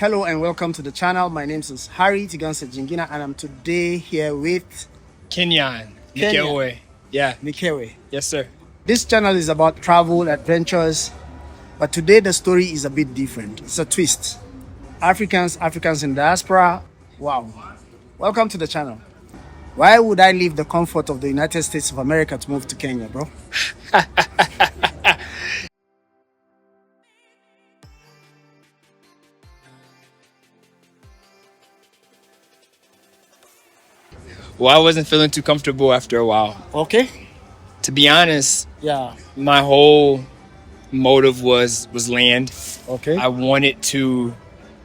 Hello and welcome to the channel. My name is Harry Tiganse Jingina and I'm today here with Kenyon McElway. Yeah. McElway. Yes, sir. This channel is about travel, adventures, but today the story is a bit different. It's a twist. Africans in diaspora. Wow. Welcome to the channel. Why would I leave the comfort of the United States of America to move to Kenya, bro? Well, I wasn't feeling too comfortable after a while. Okay. To be honest, Yeah. my whole motive was land. Okay. I wanted to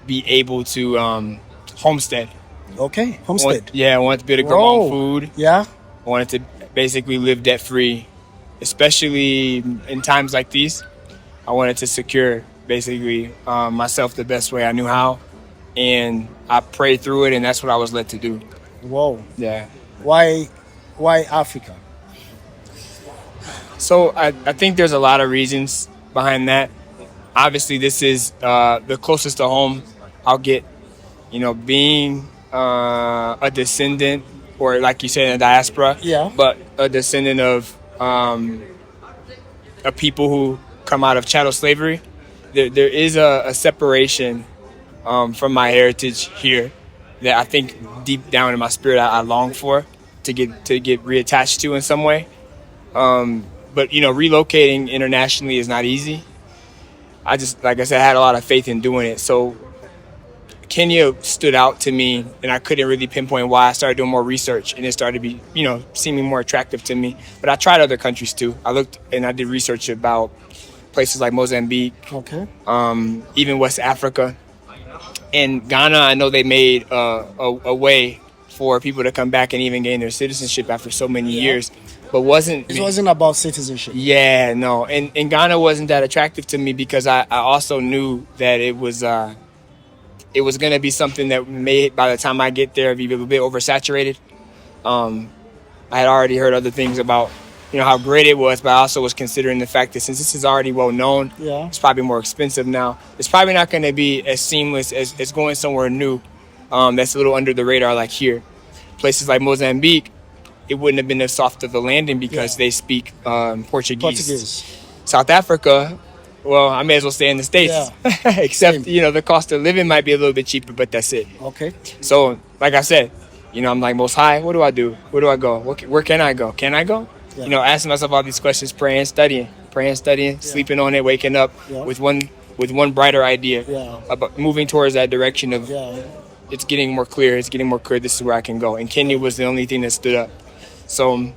be able to homestead. Okay. Homestead. I wanted to be able to grow my own food. Yeah. I wanted to basically live debt free, especially in times like these. I wanted to secure basically myself the best way I knew how, and I prayed through it, and that's what I was led to do. Whoa. Yeah. Why Africa? So I think there's a lot of reasons behind that. Obviously, this is the closest to home I'll get. You know, being a descendant, or like you said, in the diaspora. Yeah. But a descendant of people who come out of chattel slavery. There is a separation from my heritage here that I think deep down in my spirit I long for to get reattached to in some way. But you know, relocating internationally is not easy. I just, like I said, I had a lot of faith in doing it. So Kenya stood out to me, and I couldn't really pinpoint why. I started doing more research, and it started to be, seeming more attractive to me. But I tried other countries too. I looked and I did research about places like Mozambique, Okay. even West Africa. In Ghana, I know they made a way for people to come back and even gain their citizenship after so many years, but It wasn't about citizenship. Yeah, no. And Ghana wasn't that attractive to me because I also knew that it was going to be something that may, by the time I get there, be a bit oversaturated. I had already heard other things about how great it was, but I also was considering the fact that since this is already well known, it's probably more expensive now. It's probably not going to be as seamless as going somewhere new that's a little under the radar like here. Places like Mozambique, it wouldn't have been as soft of a landing because they speak Portuguese. South Africa, well, I may as well stay in the States. Yeah. Except, the cost of living might be a little bit cheaper, but that's it. Okay. So, like I said, I'm like, Most High, what do I do? Where do I go? Where can I go? Can I go? Yeah. Asking myself all these questions, praying, studying, sleeping on it, waking up with one brighter idea about moving towards that direction of it's getting more clear. This is where I can go. And Kenya was the only thing that stood up. So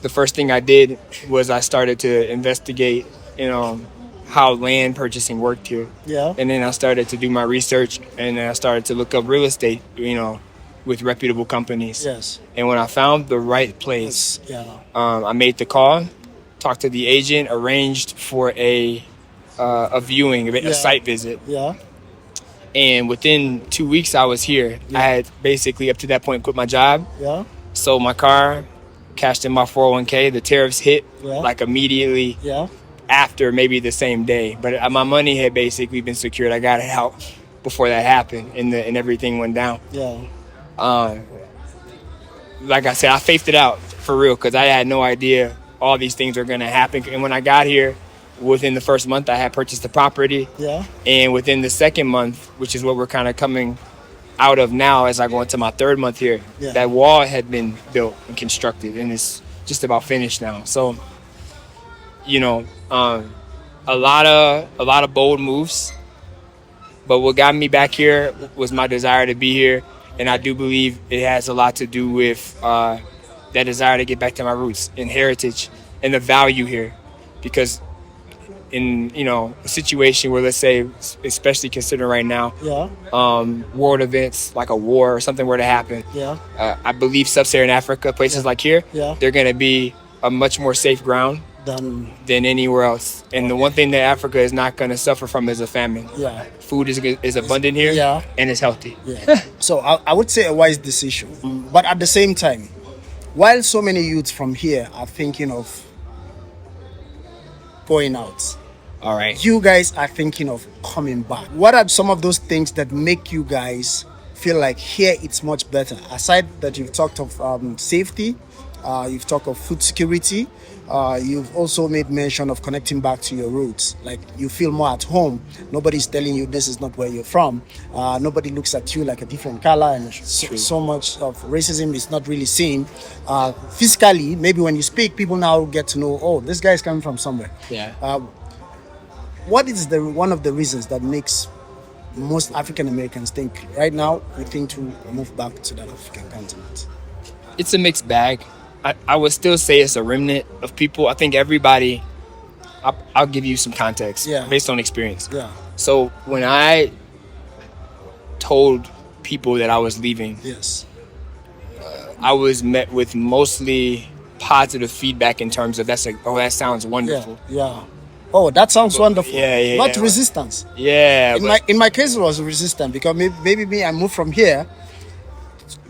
the first thing I did was I started to investigate, how land purchasing worked here. Yeah. And then I started to do my research, and then I started to look up real estate, with reputable companies. Yes. And when I found the right place, I made the call, talked to the agent, arranged for a viewing, a site visit. Yeah. And within 2 weeks, I was here. I had basically up to that point quit my job. Yeah. Sold my car, cashed in my 401k. The tariffs hit like immediately. Yeah. After maybe the same day, but my money had basically been secured. I got it out before that happened, and everything went down. Yeah. Like I said, I faithed it out for real because I had no idea all these things were going to happen. And when I got here, within the first month, I had purchased the property. Yeah. And within the second month, which is what we're kind of coming out of now as I go into my third month here, that wall had been built and constructed, and it's just about finished now. So, a lot of bold moves. But what got me back here was my desire to be here. And I do believe it has a lot to do with that desire to get back to my roots and heritage and the value here. Because in, a situation where, let's say, especially considering right now, world events like a war or something were to happen, I believe sub-Saharan Africa, places like here, they're going to be a much more safe ground than anywhere else. And the one thing that Africa is not going to suffer from is a famine. Yeah. Food is abundant here, and it's healthy. Yeah. So I would say a wise decision. But at the same time, while so many youths from here are thinking of going out, All right. You guys are thinking of coming back. What are some of those things that make you guys feel like here it's much better? Aside that you've talked of safety, you've talked of food security, you've also made mention of connecting back to your roots. Like you feel more at home. Nobody's telling you this is not where you're from. Nobody looks at you like a different color, and so much of racism is not really seen. Physically, maybe when you speak, people now get to know, oh, this guy is coming from somewhere. Yeah. What is one of the reasons that makes most African Americans think right now we think to move back to that African continent? It's a mixed bag. I would still say it's a remnant of people. I think everybody, I'll give you some context based on experience. Yeah. So when I told people that I was leaving, yes, I was met with mostly positive feedback in terms of that sounds wonderful. Yeah. Oh, that sounds wonderful. Yeah. Not resistance. Yeah. In my case, it was resistance because maybe me, I moved from here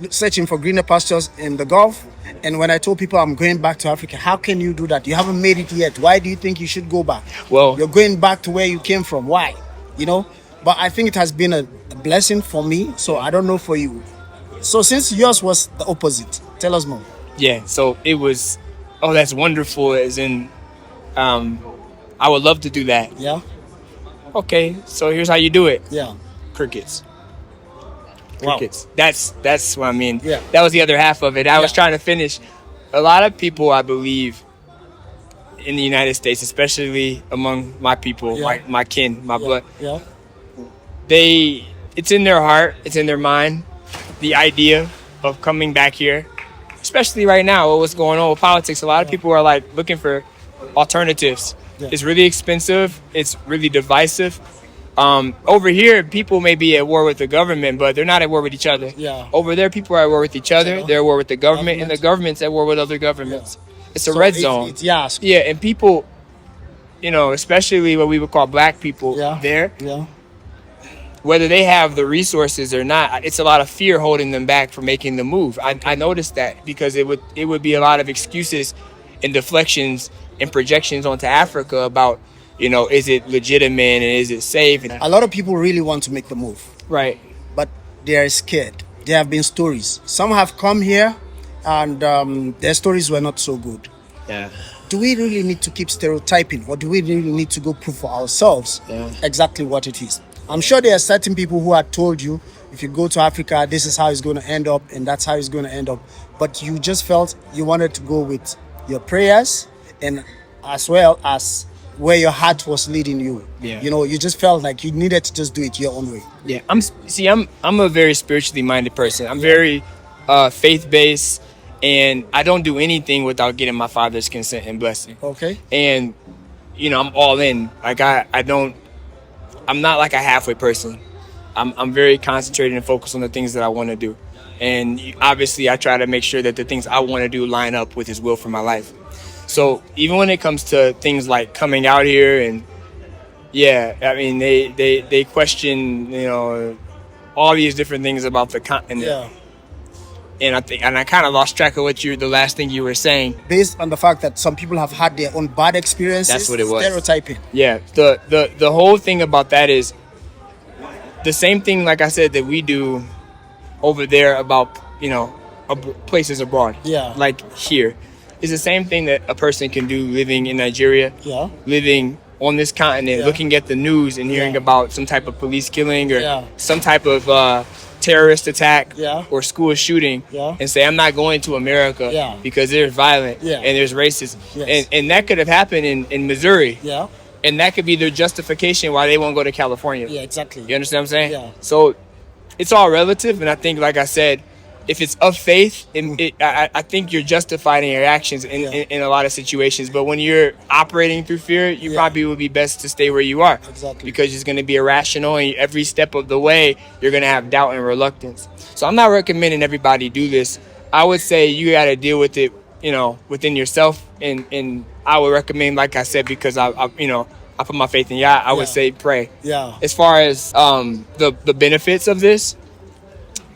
searching for greener pastures in the Gulf. And when I told people I'm going back to Africa, how can you do that? You haven't made it yet. Why do you think you should go back? Well, you're going back to where you came from. Why? You know? But I think it has been a blessing for me. So I don't know for you. So since yours was the opposite, tell us more. Yeah. So it was, oh, that's wonderful. As in, I would love to do that. Yeah. Okay. So here's how you do it. Yeah. Crickets. Wow. That's what I mean. Yeah. That was the other half of it. I was trying to finish. A lot of people, I believe, in the United States, especially among my people, my kin, my blood, it's in their heart, it's in their mind, the idea of coming back here, especially right now, what's going on with politics. A lot of people are like looking for alternatives. Yeah. It's really expensive. It's really divisive. Over here, people may be at war with the government, but they're not at war with each other. Yeah. Over there, people are at war with each other. They're at war with the government, and the government's at war with other governments. Yeah. It's a red zone. Yeah, and people, especially what we would call black people there, whether they have the resources or not, it's a lot of fear holding them back from making the move. I noticed that because it would be a lot of excuses and deflections and projections onto Africa about, is it legitimate and is it safe? A lot of people really want to make the move. Right. But they are scared. There have been stories. Some have come here and their stories were not so good. Yeah. Do we really need to keep stereotyping, or do we really need to go prove for ourselves exactly what it is? I'm sure there are certain people who had told you, if you go to Africa, this is how it's going to end up and that's how it's going to end up. But you just felt you wanted to go with your prayers and as well as where your heart was leading you. Yeah. You just felt like you needed to just do it your own way. Yeah. I'm a very spiritually minded person. I'm very faith-based, and I don't do anything without getting my Father's consent and blessing. Okay. And I'm all in. Like I'm not like a halfway person. I'm very concentrated and focused on the things that I want to do. And obviously I try to make sure that the things I want to do line up with His will for my life. So even when it comes to things like coming out here and they question, all these different things about the continent. Yeah. And I kind of lost track of the last thing you were saying. Based on the fact that some people have had their own bad experiences. That's what it was. Stereotyping. Yeah. The whole thing about that is the same thing, like I said, that we do over there about, places abroad. Yeah. Like here. It's the same thing that a person can do living in Nigeria, living on this continent, looking at the news and hearing about some type of police killing or some type of terrorist attack or school shooting and say, I'm not going to America because there's violence and there's racism. Yes. And that could have happened in Missouri. Yeah. And that could be their justification why they won't go to California. Yeah, exactly. You understand what I'm saying? Yeah. So it's all relative. And I think, like I said, if it's of faith, I think you're justified in your actions in a lot of situations. But when you're operating through fear, you probably would be best to stay where you are. Exactly. Because it's going to be irrational, and every step of the way, you're going to have doubt and reluctance. So I'm not recommending everybody do this. I would say you got to deal with it, within yourself. And I would recommend, like I said, because I put my faith in Yah, I would say pray. Yeah. As far as the benefits of this,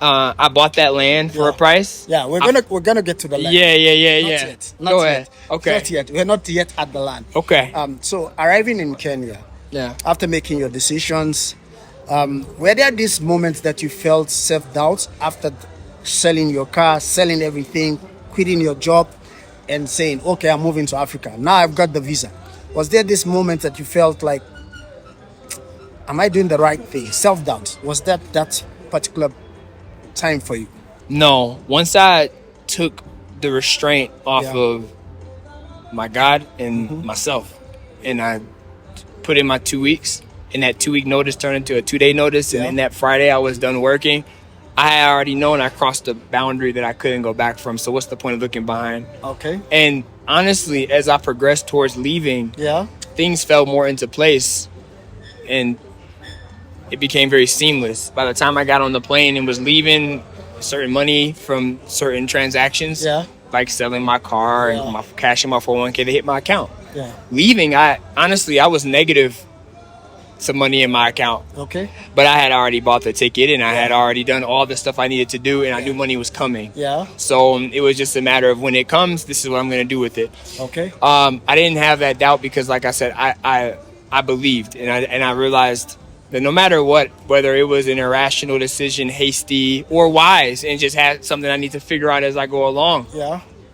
I bought that land for a price. Yeah, we're gonna get to the land. Yeah. Not Yet. yet. Not Go yet. ahead. Okay. Not yet. We're not yet at the land. Okay. So arriving in Kenya, Yeah. after making your decisions, were there these moments that you felt self-doubt after selling your car, selling everything, quitting your job, and saying, okay, I'm moving to Africa. Now I've got the visa. Was there this moment that you felt like, am I doing the right thing? Self-doubt. Was that particular time for you? No. Once I took the restraint off of my God and myself, and I put in my 2 weeks, and that 2 week notice turned into a 2 day notice, and then that Friday I was done working. I had already known I crossed a boundary that I couldn't go back from. So what's the point of looking behind? Okay. And honestly, as I progressed towards leaving, things fell more into place, and it became very seamless. By the time I got on the plane and was leaving, certain money from certain transactions, like selling my car and my cash in my 401k, they hit my account. Leaving, I was negative some money in my account. Okay. But I had already bought the ticket, and I had already done all the stuff I needed to do, and I knew money was coming. So it was just a matter of when it comes, this is what I'm going to do with it. Okay. I didn't have that doubt because, like I said, I believed, and I realized that no matter what, whether it was an irrational decision, hasty or wise, and just had something I need to figure out as I go along,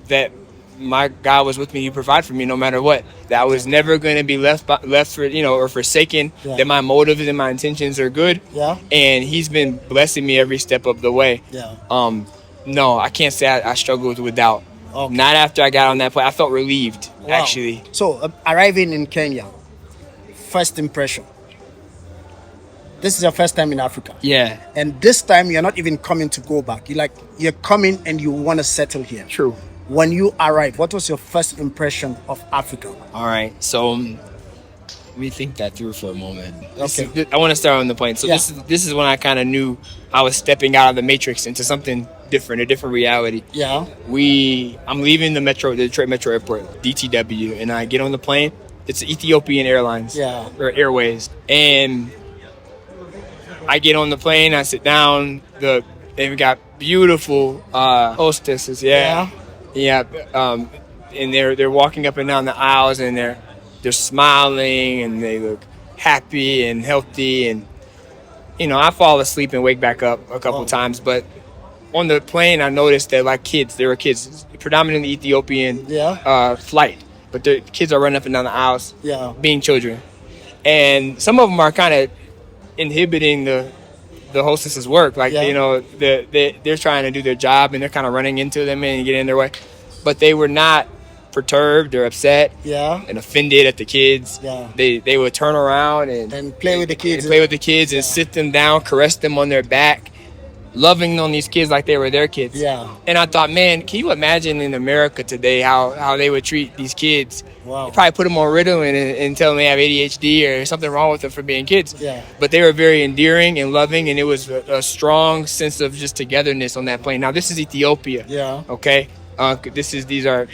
that my God was with me. He provided for me no matter what. That I was never going to be left for, or forsaken. That my motives and my intentions are good. And He's been blessing me every step of the way. No, I can't say I struggled with doubt. Not after I got on that plane. I felt relieved, actually. So arriving in Kenya, first impression. This is your first time in Africa. Yeah. And this time you're not even coming to go back. You're coming and you want to settle here. True. When you arrived, what was your first impression of Africa? All right, so let me think that through for a moment. Okay. I want to start on the point. So this is when I kind of knew I was stepping out of the matrix into something different, a different reality. I'm leaving the Detroit Metro Airport, DTW, and I get on the plane. It's Ethiopian Airlines, or Airways, and I get on the plane. I sit down. They've got beautiful hostesses. And they're walking up and down the aisles, and they're smiling, and they look happy and healthy, and I fall asleep and wake back up a couple times, but on the plane I noticed that there were kids, predominantly Ethiopian flight, but the kids are running up and down the aisles, being children, and some of them are kind of inhibiting the hostess's work, they're trying to do their job, and they're kind of running into them and getting in their way. But they were not perturbed or upset and offended at the kids. They would turn around and play with the kids. And sit them down, caress them on their back, loving on these kids like they were their kids. And I thought, man, can you imagine in America today how they would treat these kids? They probably put them on Ritalin and tell them they have ADHD or something wrong with them for being kids. But they were very endearing and loving, and it was a strong sense of just togetherness on that plane. Now, this is Ethiopia. Okay? These are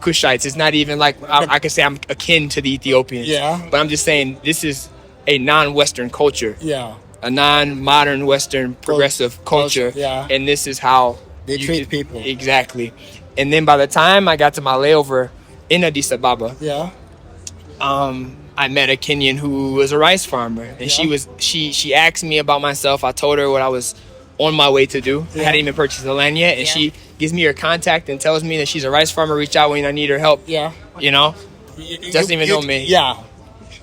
Kushites. It's not even like I could say I'm akin to the Ethiopians. But I'm just saying this is a non-Western culture. A non-modern Western progressive culture. And this is how they treat people. Exactly. And then by the time I got to my layover in Addis Ababa, I met a Kenyan who was a rice farmer, and she asked me about myself. I told her what I was on my way to do. I hadn't even purchased the land yet, and she gives me her contact and tells me that she's a rice farmer. Reach out when I need her help. Doesn't even know me.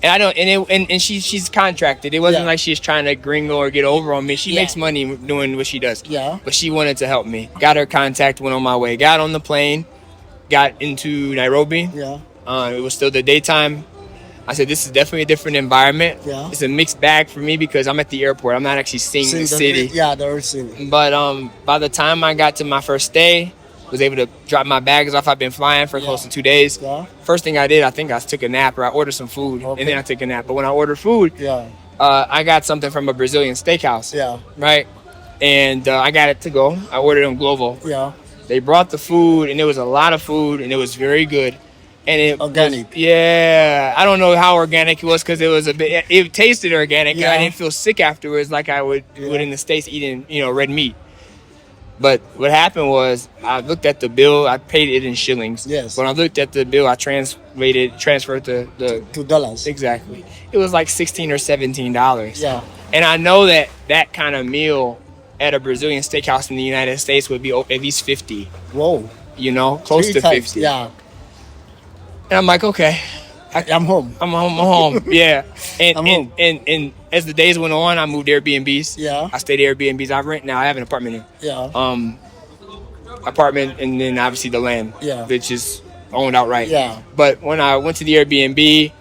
And I don't. And she's contracted. It wasn't like she's trying to gringo or get over on me. She makes money doing what she does. But she wanted to help me. Got her contact. Went on my way. Got on the plane. Got into Nairobi. It was still the daytime. I said, this is definitely a different environment. It's a mixed bag for me because I'm at the airport. I'm not actually seeing the city. The old city. But by the time I got to my first day, was able to drop my bags off. I've been flying for close to 2 days. First thing I did, I think I took a nap, or I ordered some food, and then I took a nap. But when I ordered food, I got something from a Brazilian steakhouse. Right? And I got it to go. I ordered on Glovo. They brought the food, and it was a lot of food, and it was very good. And it organic. I don't know how organic it was because it was it tasted organic. And I didn't feel sick afterwards like I would in the States eating red meat. But what happened was I looked at the bill. I paid it in shillings. Yes. When I looked at the bill, I transferred the $2. exactly. It was like $16 or $17. Yeah. And I know that kind of meal at a Brazilian steakhouse in the United States would be at least 50. Whoa. You know, close 3 to times. 50. Yeah. And I'm like, okay, I'm home. I'm home. Yeah. And, I'm home. and as the days went on, I moved Airbnbs. Yeah. I stayed at Airbnbs. I rent now. I have an apartment here. Yeah. Apartment, and then obviously the land. Yeah. Which is owned outright. Yeah. But when I went to the Airbnb,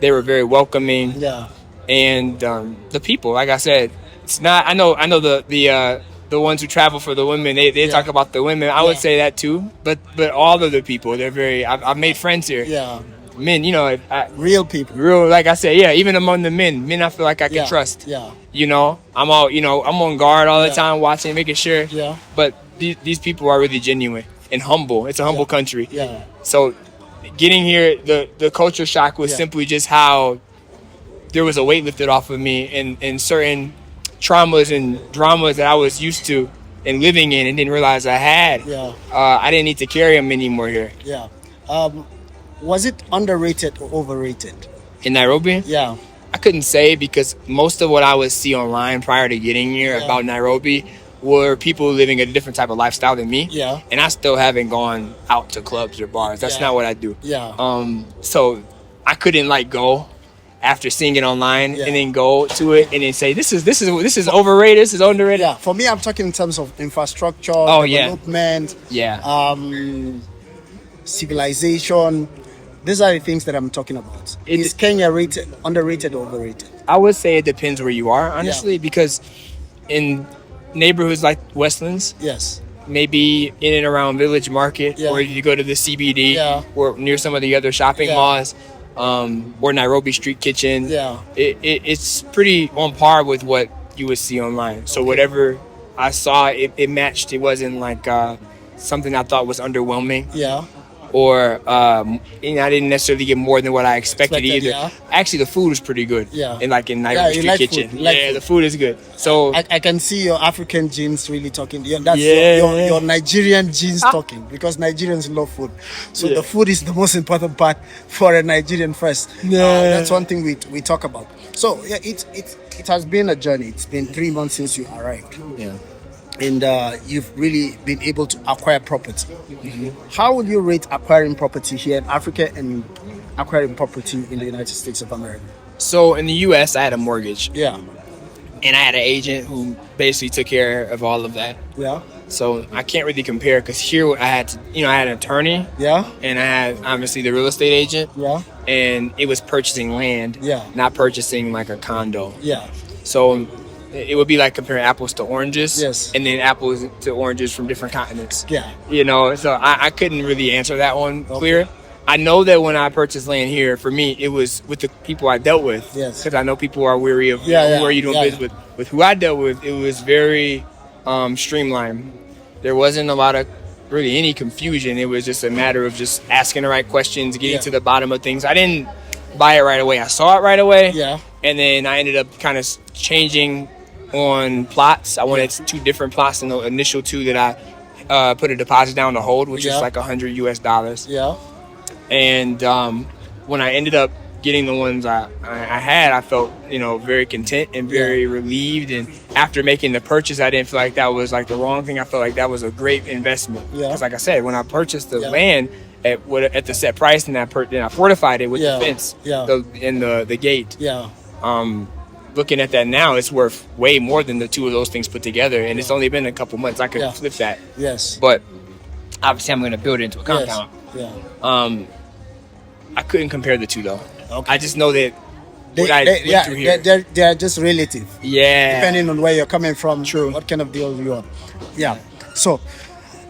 they were very welcoming. Yeah. And the people, like I said, it's not. I know the ones who travel for the women. They talk about the women. I would say that too. But all of the people, they're very. I've made friends here. Yeah. Men, you know, Real people. real, like I said, yeah. Even among the men, I feel like I can Yeah. trust. Yeah. You know, I'm on guard all the Yeah. time, watching, making sure. Yeah. But these people are really genuine and humble. It's a humble country. Yeah. So, getting here, the culture shock was Yeah. simply just how there was a weight lifted off of me, and certain traumas and dramas that I was used to and living in and didn't realize I had. Yeah. I didn't need to carry them anymore here Yeah. Was it underrated or overrated? in Nairobi. Yeah. I couldn't say, because most of what I would see online prior to getting here about Nairobi were people living a different type of lifestyle than me. Yeah. And I still haven't gone out to clubs or bars. That's Yeah. not what I do. Yeah. So I couldn't go after seeing it online Yeah. and then go to it and then say this is overrated, this is underrated. Yeah. For me, I'm talking in terms of infrastructure, Oh, yeah. development, Yeah. civilization. These are the things that I'm talking about. Is Kenya underrated or overrated? I would say it depends where you are, honestly, because in neighborhoods like Westlands, Yes. maybe in and around Village Market, Yeah. or if you go to the CBD, Yeah. or near some of the other shopping Yeah. malls, or Nairobi Street Kitchen, Yeah. it's pretty on par with what you would see online. So whatever I saw, it matched. It wasn't like something I thought was underwhelming, Yeah. or and I didn't necessarily get more than what I expected either. Yeah. Actually, the food was pretty good. Yeah. in Nairobi you Street like Kitchen. food. You like Yeah, food. the food is good. So I can see your African genes really talking. That's Yeah. your Nigerian genes talking, because Nigerians love food. So Yeah. the food is the most important part for a Nigerian first. Yeah. That's one thing we talk about. So yeah, it has been a journey. It's been 3 months since you arrived. yeah. And you've really been able to acquire property. How would you rate acquiring property here in Africa and acquiring property in the United States of America? So in the U.S., I had a mortgage, Yeah. and I had an agent who basically took care of all of that. Yeah. So I can't really compare, because here I had I had an attorney, Yeah. and I had obviously the real estate agent, Yeah. and it was purchasing land, Yeah. not purchasing like a condo. Yeah. So it would be like comparing apples to oranges, Yes. and then apples to oranges from different continents. Yeah. So I couldn't really answer that one clear. I know that when I purchased land here, for me, it was with the people I dealt with. Yes. Because I know people are weary of who are you doing business with. With who I dealt with, it was very streamlined. There wasn't a lot of really any confusion. It was just a matter of just asking the right questions, getting to the bottom of things. I didn't buy it right away. I saw it right away. Yeah. And then I ended up kind of changing on plots. I wanted 2 different plots than the initial 2 that I put a deposit down to hold, which is like $100 US. Yeah. And when I ended up getting the ones I had, I felt very content and very relieved. And after making the purchase, I didn't feel like that was like the wrong thing. I felt like that was a great investment. Yeah. Because like I said, when I purchased the land at the set price, and then I fortified it with the fence, and the gate. Yeah. Looking at that now, it's worth way more than the 2 of those things put together, and it's only been a couple months. I could flip that. Yes. But obviously, I'm going to build it into a Yes. compound. Yeah. I couldn't compare the 2 though. Okay. I just know that what I went through here. They're just relative. Yeah. Depending on where you're coming from. True. What kind of deal you want. Yeah. So,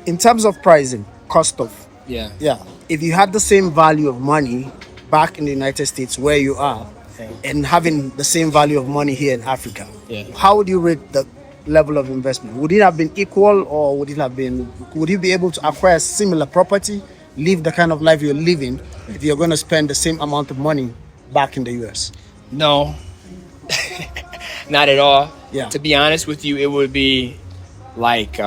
in terms of pricing, cost of. Yeah. Yeah. If you had the same value of money back in the United States where you are, and having the same value of money here in Africa, how would you rate the level of investment? Would it have been equal, or would you be able to acquire similar property, live the kind of life you're living, if you're going to spend the same amount of money back in the US? No. Not at all. Yeah. To be honest with you, it would be like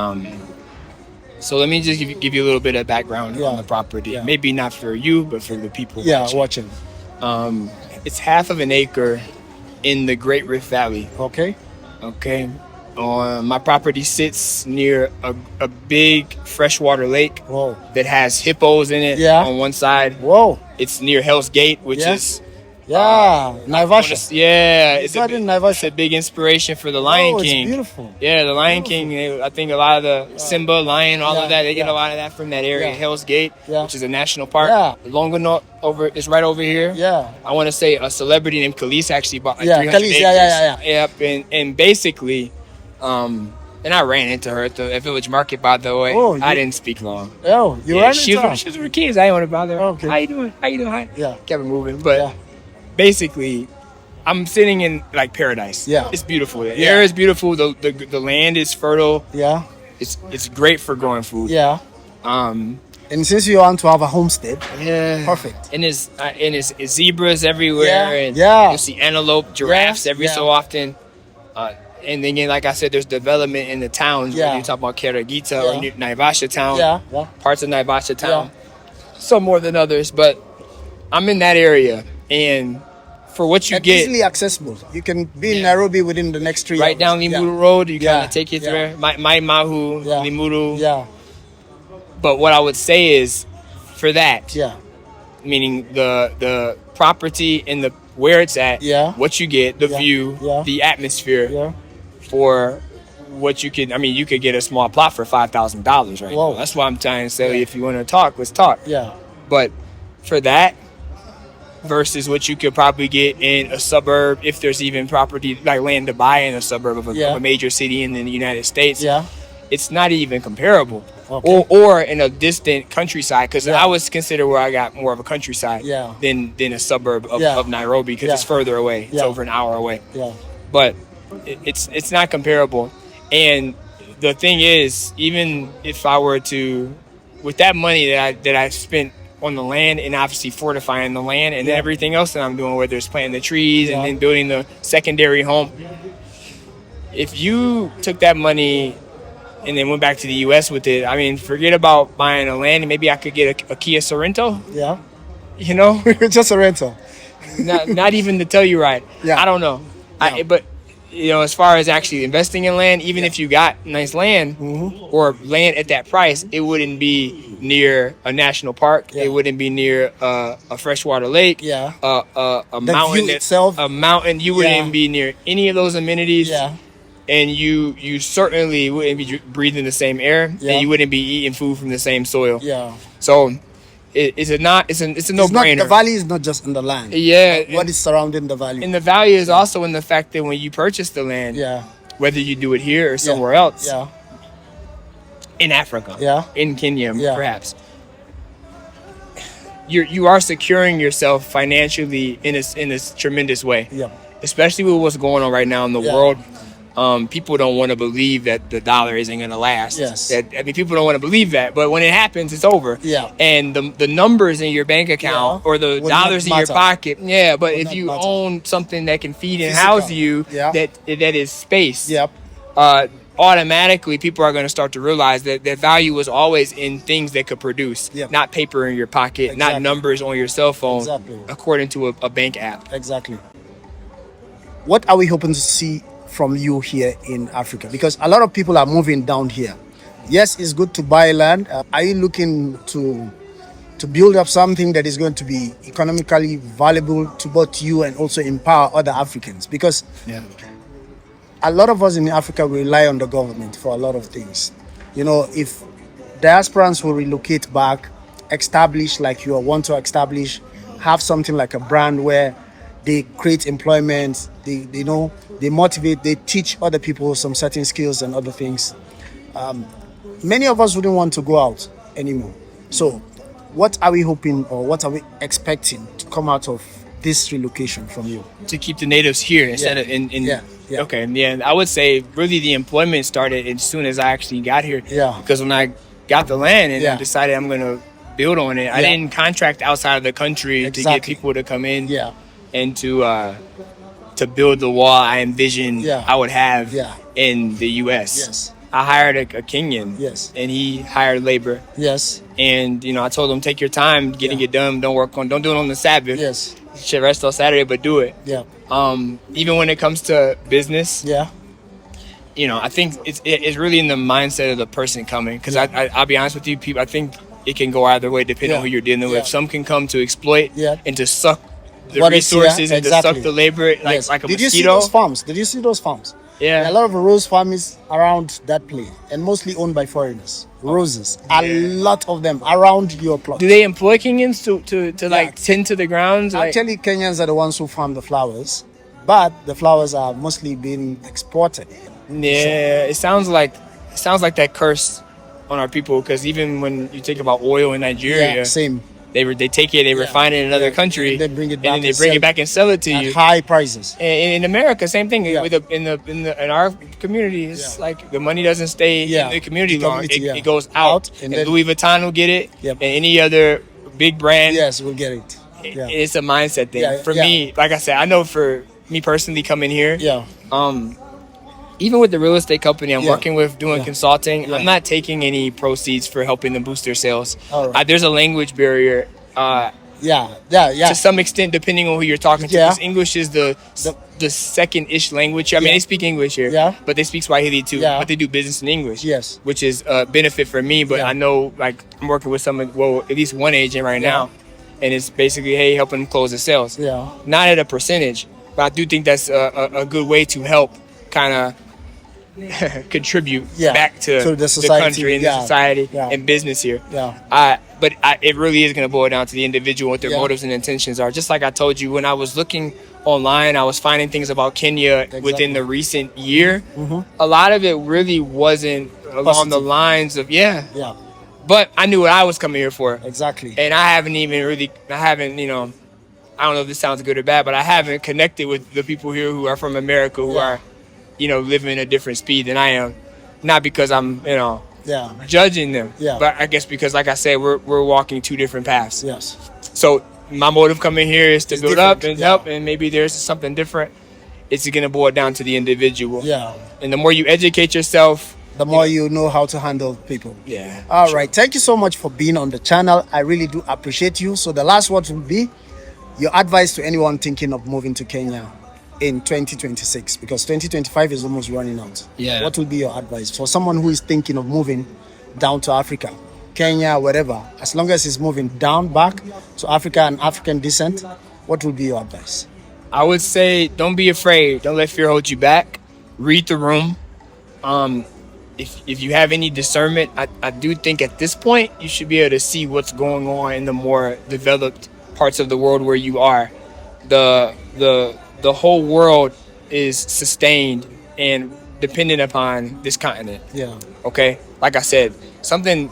So let me just give you a little bit of background Yeah. on the property. Yeah. Maybe not for you, but for the people watching. It's half of an acre in the Great Rift Valley. Okay. Okay. My property sits near a big freshwater lake Whoa. that has hippos in it on one side. Whoa. It's near Hell's Gate, which Yeah. is Naivasha. yeah, It's not in Naivasha. it's a big inspiration for the Lion King. It's beautiful. Yeah, the Lion King. I think a lot of the Simba, lion, all of that, they get yeah. a lot of that from that area. Yeah. Hell's Gate, Yeah. which is a national park. Yeah. Longonot is right over here. Yeah. I want to say a celebrity named Khalees actually bought like Yeah, 300 Khalees, acres. yeah. Yep, and basically, and I ran into her at the Village Market, by the way. Oh, I didn't speak long. Oh, you Yeah, ran she into her? was with her kids. I didn't want to bother her. Okay. How you doing? Hi. Yeah. Kept it moving. But Yeah. basically, I'm sitting in like paradise. Yeah. It's beautiful. The Yeah. air is beautiful. The land is fertile. Yeah. It's great for growing food. Yeah. Um. And since you want to have a homestead, Yeah. perfect. And it's zebras everywhere. Yeah. And Yeah. you'll see antelope, giraffes every Yeah. so often. And then again, like I said, there's development in the towns. Yeah. When you talk about Keragita Yeah. or Naivasha town. Yeah. Parts of Naivasha town. Some more than others, but I'm in that area, and for what you And get easily accessible. You can be in Nairobi within the next 3 right hours. down Limuru Road, you kind Yeah. of take you Yeah. there. Mai Mahu, Yeah. Limuru. Yeah. But what I would say is, for that, Yeah. meaning the property and the where it's at, Yeah. what you get, the Yeah. view, Yeah. the atmosphere, Yeah. for what you could. I mean, you could get a small plot for $5,000 right Whoa. now. That's why I'm trying to say, if you want to talk, let's talk. Yeah. But for that versus what you could probably get in a suburb, if there's even property like land to buy in a suburb of a major city in the United States, Yeah. it's not even comparable. Okay. Or in a distant countryside, because Yeah. I was consider where I got more of a countryside Yeah. than a suburb of, Yeah. of Nairobi, because Yeah. it's further away. It's Yeah. over an hour away. Yeah. But it's not comparable. And the thing is, even if I were to, with that money that I spent on the land and obviously fortifying the land and Yeah. everything else that I'm doing, whether it's planting the trees Yeah. and then building the secondary home, if you took that money and then went back to the U.S. with it, I mean, forget about buying a land, and maybe I could get a Kia Sorrento, Yeah. you know? Just a rental. not even to tell you right. Yeah. I don't know. Yeah. But you know, as far as actually investing in land, even if you got nice land or land at that price, it wouldn't be near a national park. Yeah. It wouldn't be near a freshwater lake. Yeah. A The mountain view itself. A mountain. You wouldn't be near any of those amenities. Yeah. And you certainly wouldn't be breathing the same air. Yeah. And you wouldn't be eating food from the same soil. Yeah. So it's a no-brainer. It's not, the valley is not just in the land. Yeah. What is surrounding the valley? And the value is also in the fact that when you purchase the land, Yeah. whether you do it here or somewhere else, Yeah. in Africa, Yeah. in Kenya, Yeah. perhaps, you are securing yourself financially in a tremendous way. Yeah. Especially with what's going on right now in the Yeah. world. People don't want to believe that the dollar isn't going to last. Yes. People don't want to believe that, but when it happens, it's over. Yeah. And the numbers in your bank account Yeah. or the Would not dollars in your matter. pocket, but Would if not you matter. own something that can feed and Physical. house you, Yeah. that is space. Yep. Automatically people are going to start to realize that value was always in things that could produce, Yep. not paper in your pocket, not Exactly. numbers on your cell phone, Exactly. according to a bank app. Exactly. What are we hoping to see from you here in Africa? Because a lot of people are moving down here. Yes, it's good to buy land. Are you looking to build up something that is going to be economically valuable to both you and also empower other Africans? Because a lot of us in Africa rely on the government for a lot of things. You know, if diasporans will relocate back, establish like you want to establish, have something like a brand where they create employment, they motivate, they teach other people some certain skills and other things. Many of us wouldn't want to go out anymore. So what are we hoping or what are we expecting to come out of this relocation from you? To keep the natives here instead of in Yeah. Okay, yeah, I would say really the employment started as soon as I actually got here. Yeah. Because when I got the land and I Yeah. decided I'm going to build on it, I Yeah. didn't contract outside of the country to get Exactly. people to come in Yeah. and to build the wall I envisioned Yeah. I would have Yeah. in the U.S. Yes. I hired a Kenyan. Yes. And he hired labor. Yes. And, you know, I told him, take your time getting it done. Don't do it on the Sabbath. Yes. You should rest on Saturday, but do it. Yeah. Even when it comes to business, Yeah. you know, I think it's really in the mindset of the person coming. Because I'll be honest with you, people, I think it can go either way depending on who you're dealing with. Some can come to exploit and to suck the resources and to suck the labor like a mosquito. Did you see those farms? Did you see those farms? Yeah. There are a lot of rose farms around that place and mostly owned by foreigners. Roses. A lot of them around your plot. Do they employ Kenyans to like tend to the grounds? Actually, Kenyans are the ones who farm the flowers, but the flowers are mostly being exported. Yeah, it sounds like that curse on our people, because even when you think about oil in Nigeria, same. They take it, they refine it in another country, and they bring it back, and then they bring it back and sell it to you at high prices. And in America, same thing. In our community, it's like the money doesn't stay in the community long. It goes out, and Louis Vuitton will get it, and any other big brand. Yes, we'll get it. It's a mindset thing. For me, like I said, I know for me personally coming here, even with the real estate company I'm working with doing consulting, I'm not taking any proceeds for helping them boost their sales. There's a language barrier. To some extent, depending on who you're talking to. Because English is the second-ish language. I mean, they speak English here, but they speak Swahili too. But they do business in English, which is a benefit for me. But I know, like, I'm working with at least one agent right now, and it's basically, hey, helping them close the sales. Not at a percentage, but I do think that's a good way to help kind of contribute back to the country and the society and business here. But it really is going to boil down to the individual, what their motives and intentions are. Just like I told you, when I was looking online, I was finding things about Kenya within the recent year. A lot of it really wasn't along the lines of but I knew what I was coming here for. And I haven't, you know, I don't know if this sounds good or bad, but I haven't connected with the people here who are from America, who are, you know, living at a different speed than I am. Not because I'm, you know, judging them, but I guess because, like I said, we're walking two different paths. So my motive coming here is to build up and help, and maybe there's something different. It's going to boil down to the individual. And the more you educate yourself, the more you know how to handle people. All right. Thank you so much for being on the channel. I really do appreciate you. So the last word will be your advice to anyone thinking of moving to Kenya in 2026, because 2025 is almost running out. What will be your advice for someone who is thinking of moving down to Africa, Kenya, wherever, as long as he's moving down back to Africa and African descent? What will be your advice? I would say, don't be afraid. Don't let fear hold you back. Read the room. If you have any discernment, I do think at this point you should be able to see what's going on in the more developed parts of the world where you are. The whole world is sustained and dependent upon this continent. Okay? Like I said, something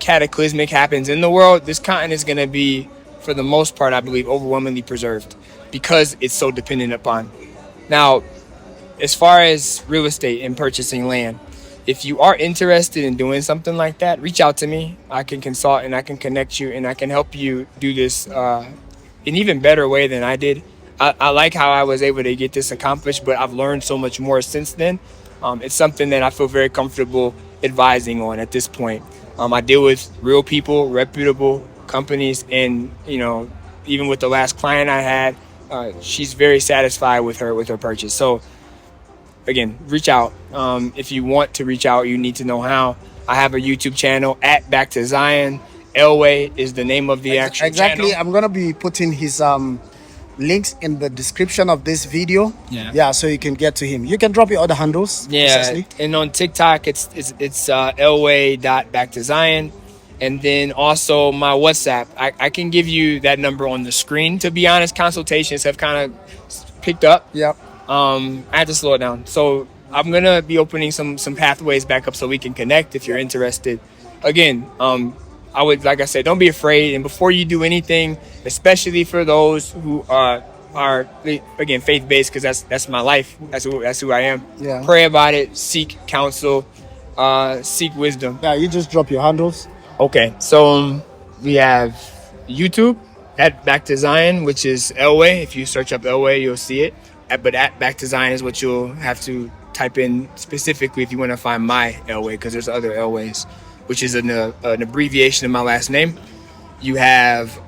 cataclysmic happens in the world, this continent is going to be, for the most part, I believe, overwhelmingly preserved because it's so dependent upon. Now, as far as real estate and purchasing land, if you are interested in doing something like that, reach out to me. I can consult and I can connect you and I can help you do this in an even better way than I did. I like how I was able to get this accomplished, but I've learned so much more since then. It's something that I feel very comfortable advising on at this point. I deal with real people, reputable companies, and, you know, even with the last client I had, she's very satisfied with her purchase. So again, reach out. If you want to reach out, you need to know how. I have a YouTube channel at Back to Zion. Elway is the name of the actual channel. I'm gonna be putting his links in the description of this video. So you can get to him. You can drop your other handles. And on TikTok it's elway.backtozion. And then also my WhatsApp. I can give you that number on the screen. To be honest, consultations have kind of picked up. I had to slow it down. So I'm gonna be opening some pathways back up so we can connect if you're interested. Again, I would, like I said, don't be afraid. And before you do anything, especially for those who are again faith-based, because that's my life, that's who I am. Pray about it, seek counsel, seek wisdom. You just drop your handles. Okay, so we have YouTube at Back to Zion, which is Elway. If you search up Elway, you'll see it. But at Back to Zion is what you'll have to type in specifically if you want to find my Elway, because there's other Elways, which is an abbreviation of my last name. You have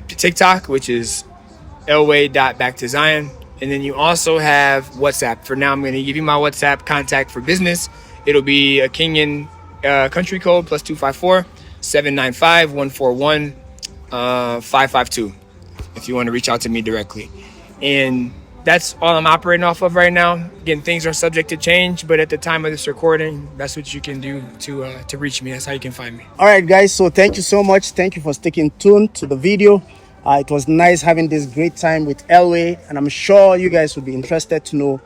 TikTok, which is Elway.backtozion. And then you also have WhatsApp. For now, I'm going to give you my WhatsApp contact for business. It'll be a Kenyan country code +254 795 141 552 if you want to reach out to me directly. And that's all I'm operating off of right now. Again, things are subject to change, but at the time of this recording, that's what you can do to reach me. That's how you can find me. All right, guys. So thank you so much. Thank you for sticking tuned to the video. It was nice having this great time with Elway, and I'm sure you guys would be interested to know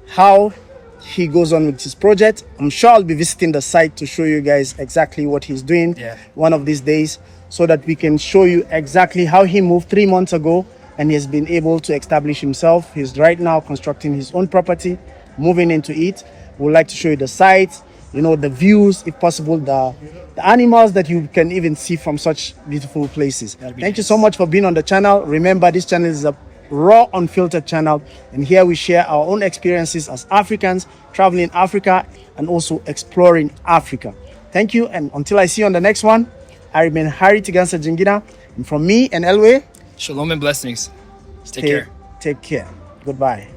how he goes on with his project. I'm sure I'll be visiting the site to show you guys exactly what he's doing one of these days, so that we can show you exactly how he moved 3 months ago and he has been able to establish himself. He's right now constructing his own property, moving into it. We'd like to show you the site, you know, the views, if possible, the animals that you can even see from such beautiful places. Thank you so much for being on the channel. Remember, this channel is a raw, unfiltered channel, and here we share our own experiences as Africans traveling Africa and also exploring Africa. Thank you, and until I see you on the next one, I remain Harry Tigansa Jingina, and from me and Elway, Shalom and blessings. Take care. Take care. Goodbye.